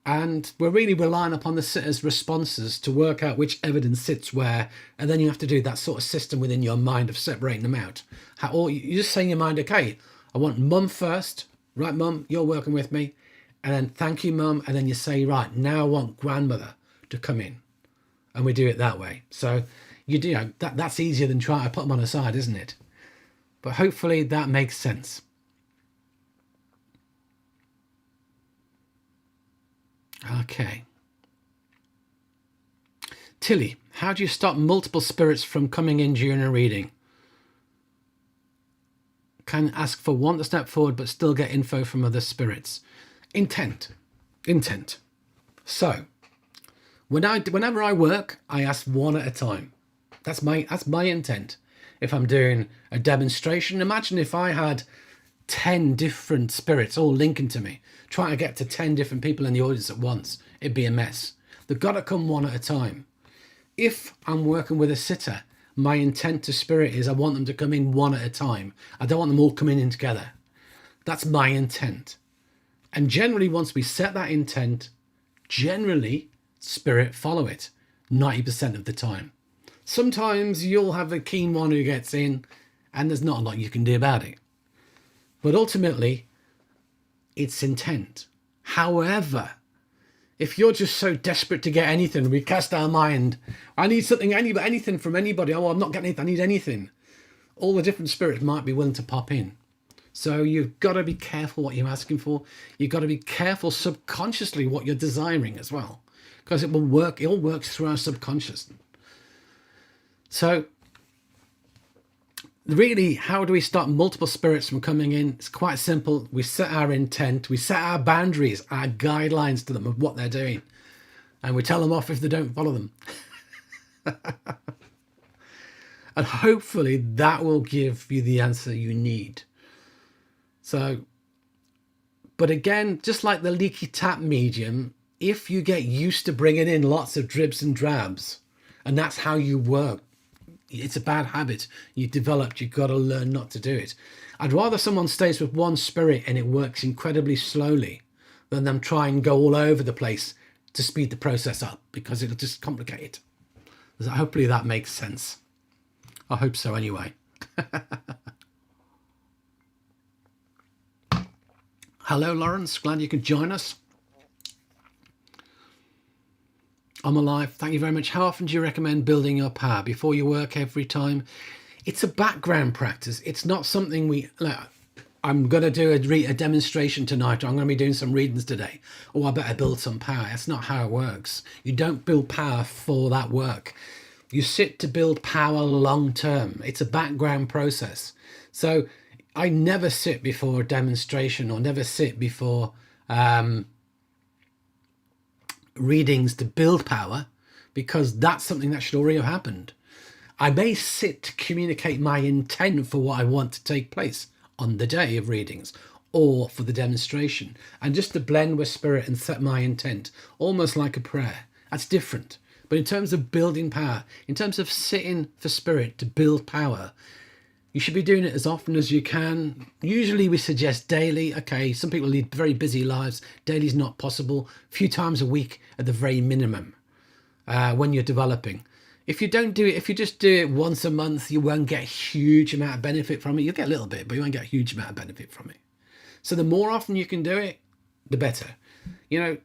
And we're really relying upon the sitter's responses to work out which evidence sits where. And then you have to do that sort of system within your mind of separating them out. Or you just say in your mind, okay, I want mum first. Right, mum, you're working with me. And then thank you, mum. And then you say, right, now I want grandmother to come in. And we do it that way. So that's easier than trying to put them on a side, isn't it? But hopefully that makes sense. Okay. Tilly, how do you stop multiple spirits from coming in during a reading? Can ask for one to step forward but still get info from other spirits. Intent. So whenever I work, I ask one at a time. That's my intent. If I'm doing a demonstration, imagine if I had 10 different spirits all linking to me, trying to get to 10 different people in the audience at once. It'd be a mess. They've got to come one at a time. If I'm working with a sitter, my intent to spirit is I want them to come in one at a time. I don't want them all coming in together. That's my intent. And generally, once we set that intent, generally, spirit follow it 90% of the time. Sometimes you'll have a keen one who gets in and there's not a lot you can do about it. But ultimately, it's intent. However, if you're just so desperate to get anything, we cast our mind, I need something, anything from anybody. Oh, I'm not getting anything, I need anything. All the different spirits might be willing to pop in. So you've got to be careful what you're asking for. You've got to be careful subconsciously what you're desiring as well. because it will work. It all works through our subconscious. So really, how do we stop multiple spirits from coming in? It's quite simple. We set our intent, we set our boundaries, our guidelines to them of what they're doing, and we tell them off if they don't follow them. And hopefully that will give you the answer you need. So, but again, just like the leaky tap medium, if you get used to bringing in lots of dribs and drabs, and that's how you work, it's a bad habit you developed. You've got to learn not to do it. I'd rather someone stays with one spirit and it works incredibly slowly than them try and go all over the place to speed the process up, because it'll just complicate it. So hopefully that makes sense. I hope so anyway. Hello, Lawrence. Glad you could join us. I'm alive. Thank you very much. How often do you recommend building your power? Before your work, every time? It's a background practice. It's not something I'm going to do a demonstration tonight, or I'm going to be doing some readings today. Oh, I better build some power. That's not how it works. You don't build power for that work. You sit to build power long term. It's a background process. So I never sit before a demonstration or never sit before readings to build power, because that's something that should already have happened. I may sit to communicate my intent for what I want to take place on the day of readings or for the demonstration, and just to blend with spirit and set my intent, almost like a prayer. That's different. But in terms of building power, in terms of sitting for spirit to build power, you should be doing it as often as you can. Usually we suggest daily. Okay, some people lead very busy lives. Daily is not possible. A few times a week at the very minimum when you're developing. If you don't do it, if you just do it once a month, you won't get a huge amount of benefit from it. You'll get a little bit, but you won't get a huge amount of benefit from it. So the more often you can do it, the better. You know,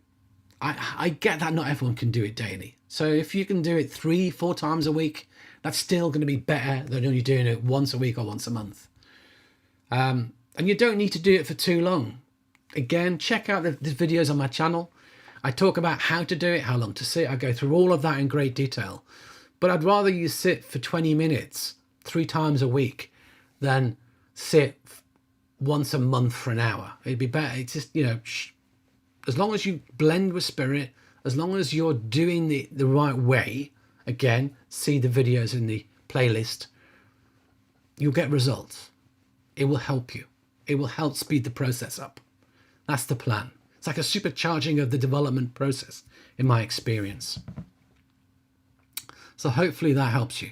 I get that not everyone can do it daily. So if you can do it 3-4 times a week, that's still going to be better than only doing it once a week or once a month. And you don't need to do it for too long. Again, check out the videos on my channel. I talk about how to do it, how long to sit. I go through all of that in great detail. But I'd rather you sit for 20 minutes 3 times a week than sit once a month for an hour. It'd be better. It's just, you know, as long as you blend with spirit, as long as you're doing the right way, again, see the videos in the playlist, you'll get results. It will help you. It will help speed the process up. That's the plan. It's like a supercharging of the development process, in my experience. So hopefully that helps you.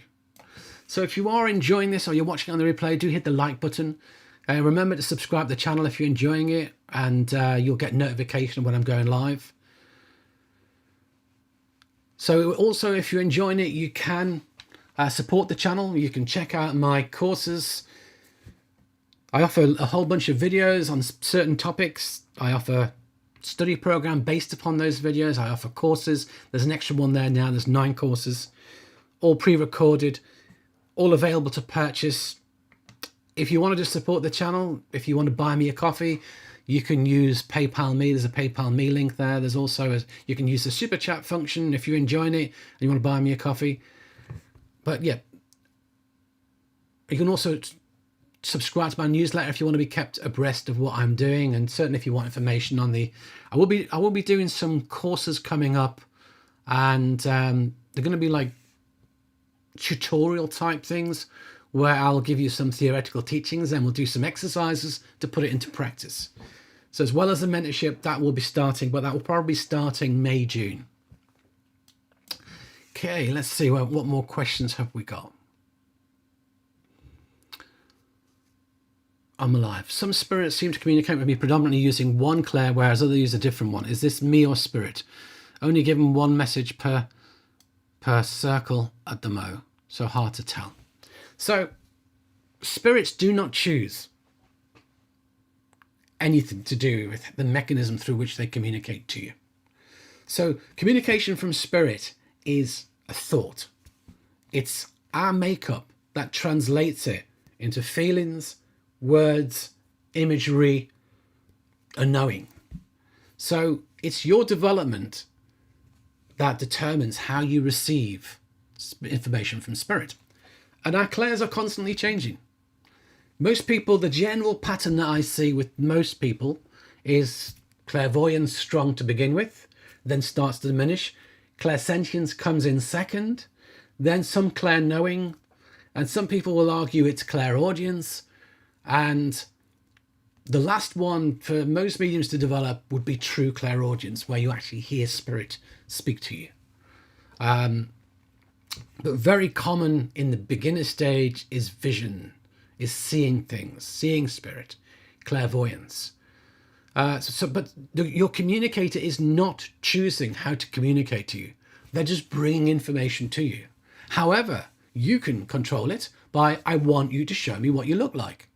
So if you are enjoying this or you're watching on the replay, do hit the like button. Remember to subscribe to the channel if you're enjoying it, and you'll get notification when I'm going live. So also, if you're enjoying it, you can support the channel. You can check out my courses. I offer a whole bunch of videos on certain topics. I offer study program based upon those videos. I offer courses. There's an extra one there now. There's 9 courses, all pre-recorded, all available to purchase. If you want to just support the channel, if you want to buy me a coffee, you can use PayPal me. There's a PayPal me link there. There's also you can use the super chat function if you're enjoying it and you want to buy me a coffee. But yeah, you can also subscribe to my newsletter if you want to be kept abreast of what I'm doing, and certainly if you want information on I will be doing some courses coming up, and they're going to be like tutorial type things where I'll give you some theoretical teachings and we'll do some exercises to put it into practice. So as well as the mentorship, that will be starting, but that will probably be starting May, June. Okay, let's see what more questions have we got. I'm alive. Some spirits seem to communicate with me predominantly using one clair, whereas others use a different one. Is this me or spirit? Only given one message per circle at the mo, so hard to tell. So spirits do not choose anything to do with the mechanism through which they communicate to you. So communication from spirit is a thought. It's our makeup that translates it into feelings, words, imagery, a knowing. So it's your development that determines how you receive information from spirit. And our clairs are constantly changing. Most people, the general pattern that I see with most people is clairvoyance strong to begin with, then starts to diminish. Clairsentience comes in second, then some clair-knowing, and some people will argue it's clairaudience. And the last one for most mediums to develop would be true clairaudience, where you actually hear spirit speak to you. But very common in the beginner stage is vision, is seeing things, seeing spirit, clairvoyance. But your communicator is not choosing how to communicate to you. They're just bringing information to you. However, you can control it by, I want you to show me what you look like.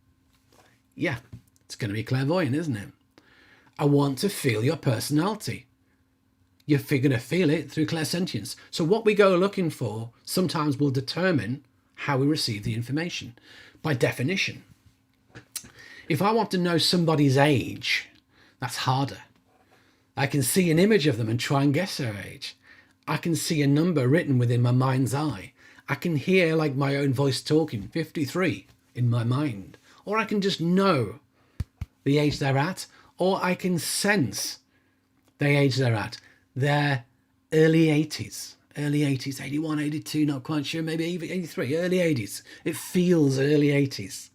Yeah, it's going to be clairvoyant, isn't it? I want to feel your personality. You're going to feel it through clairsentience. So what we go looking for sometimes will determine how we receive the information. By definition, if I want to know somebody's age, that's harder. I can see an image of them and try and guess their age. I can see a number written within my mind's eye. I can hear like my own voice talking, 53 in my mind. Or I can just know the age they're at, or I can sense the age they're at. They're early 80s, 81, 82, not quite sure, maybe even 83, early 80s. It feels early 80s.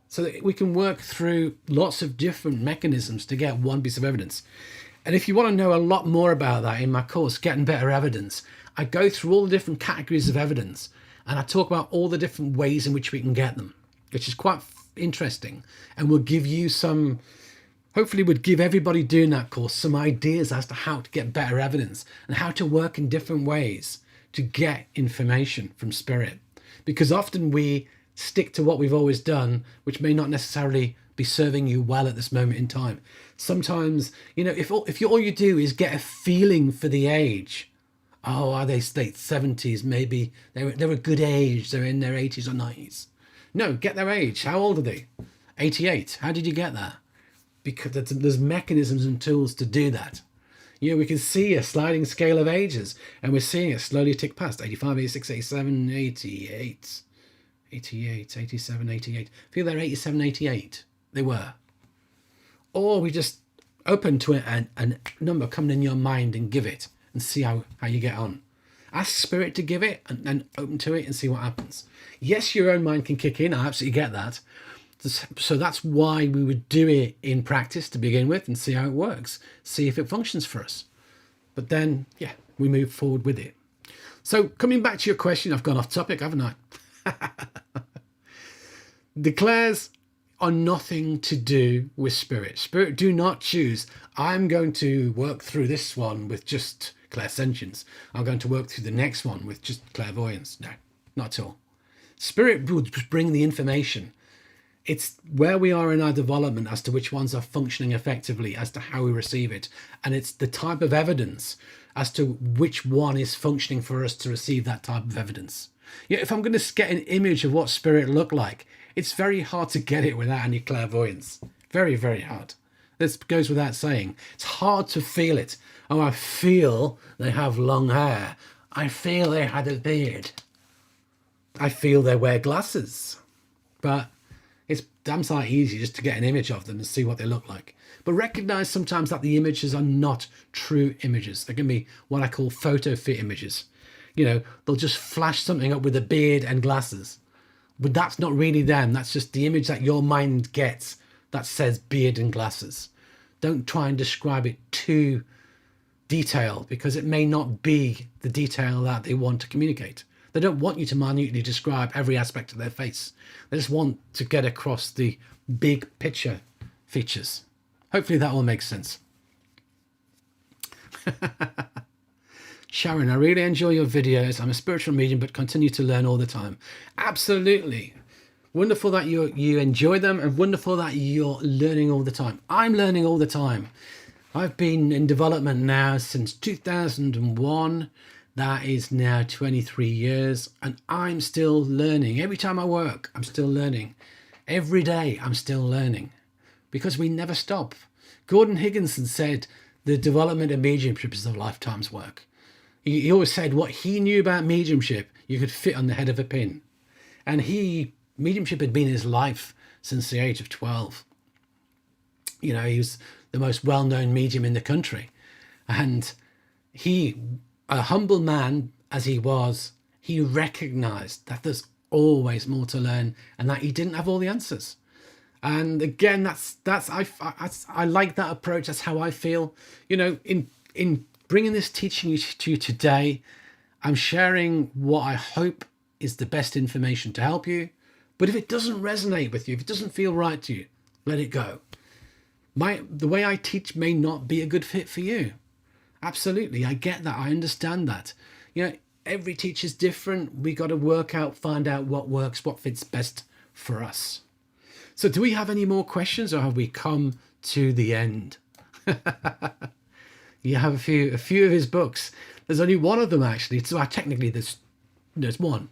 So that we can work through lots of different mechanisms to get one piece of evidence. And if you want to know a lot more about that in my course, Getting Better Evidence, I go through all the different categories of evidence and I talk about all the different ways in which we can get them, which is quite interesting, and will give you some, hopefully would give everybody doing that course some ideas as to how to get better evidence and how to work in different ways to get information from spirit. Because often we stick to what we've always done, which may not necessarily be serving you well at this moment in time. Sometimes, you know, if all you do is get a feeling for the age, oh, are they late 70s? Maybe they're a good age. They're in their 80s or 90s. No, get their age. How old are they? 88. How did you get that? Because there's mechanisms and tools to do that. You know, we can see a sliding scale of ages, and we're seeing it slowly tick past 85, 86, 87, 88, 88, 87, 88. I feel they're 87, 88. They were. Or we just open to it and a number coming in your mind and give it and see how you get on. Ask spirit to give it and open to it and see what happens. Yes, your own mind can kick in. I absolutely get that. So that's why we would do it in practice to begin with and see how it works. See if it functions for us. But then, yeah, we move forward with it. So coming back to your question, I've gone off topic, haven't I? The clairs are nothing to do with spirit. Spirit do not choose, I'm going to work through this one with just clairsentience. I'm going to work through the next one with just clairvoyance. No, not at all. Spirit would bring the information. It's where we are in our development as to which ones are functioning effectively, as to how we receive it. And it's the type of evidence as to which one is functioning for us to receive that type of evidence. Yeah, if I'm going to get an image of what spirit looked like, it's very hard to get it without any clairvoyance. Very, very hard. This goes without saying. It's hard to feel it. Oh, I feel they have long hair. I feel they had a beard. I feel they wear glasses. But it's damn sight easy just to get an image of them and see what they look like. But recognize sometimes that the images are not true images. They can be what I call photo fit images. You know, they'll just flash something up with a beard and glasses. But that's not really them. That's just the image that your mind gets that says beard and glasses. Don't try and describe it too detailed, because it may not be the detail that they want to communicate. They don't want you to minutely describe every aspect of their face. They just want to get across the big picture features. Hopefully that all makes sense. Sharon, I really enjoy your videos. I'm a spiritual medium, but continue to learn all the time. Absolutely. Wonderful that you enjoy them, and wonderful that you're learning all the time. I'm learning all the time. I've been in development now since 2001. That is now 23 years, and I'm still learning. Every time I work, I'm still learning. Every day, I'm still learning, because we never stop. Gordon Higginson said, the development of mediumship is a lifetime's work. He always said what he knew about mediumship, you could fit on the head of a pin. And mediumship had been in his life since the age of 12. You know, he was the most well-known medium in the country. And he, a humble man as he was, he recognized that there's always more to learn and that he didn't have all the answers. And again, I like that approach. That's how I feel. You know, in bringing this teaching to you today, I'm sharing what I hope is the best information to help you. But if it doesn't resonate with you, if it doesn't feel right to you, let it go. The way I teach may not be a good fit for you. Absolutely, I get that. I understand that. You know, every teacher's different. We got to find out what works, what fits best for us. So do we have any more questions, or have we come to the end? You have a few of his books. There's only one of them, actually. So technically there's one.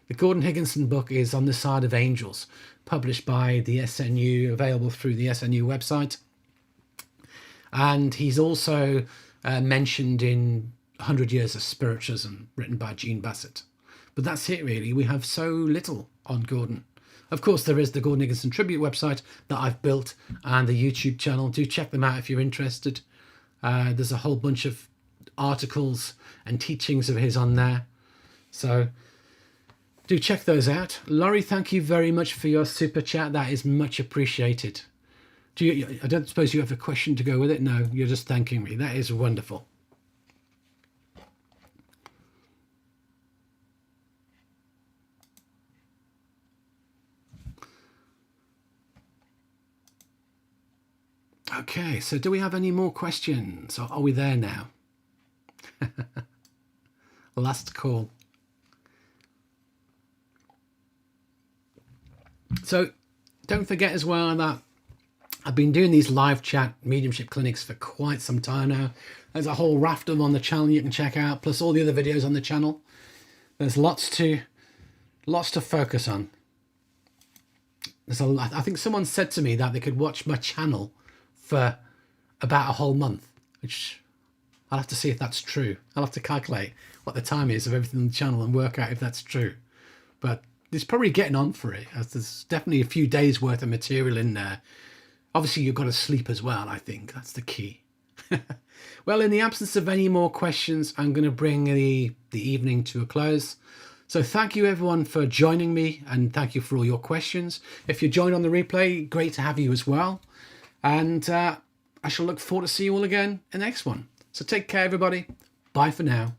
The Gordon Higginson book is On the Side of Angels, published by the SNU, available through the SNU website. And he's also mentioned in 100 Years of Spiritualism, written by Jean Bassett. But that's it, really. We have so little on Gordon. Of course, there is the Gordon Higginson Tribute website that I've built, and the YouTube channel. Do check them out if you're interested. There's a whole bunch of articles and teachings of his on there. So do check those out. Laurie, thank you very much for your super chat. That is much appreciated. I don't suppose you have a question to go with it? No, you're just thanking me. That is wonderful. Okay, so do we have any more questions? Or are we there now? Last call. So don't forget as well that I've been doing these live chat mediumship clinics for quite some time now. There's a whole raft of them on the channel you can check out, plus all the other videos on the channel. There's lots to focus on. I think someone said to me that they could watch my channel for about a whole month, which I'll have to see if that's true. I'll have to calculate what the time is of everything on the channel and work out if that's true. But it's probably getting on for it, as there's definitely a few days worth of material in there. Obviously, you've got to sleep as well, I think. That's the key. Well, in the absence of any more questions, I'm going to bring the evening to a close. So thank you, everyone, for joining me, and thank you for all your questions. If you joined on the replay, great to have you as well. And I shall look forward to see you all again in the next one. So take care, everybody. Bye for now.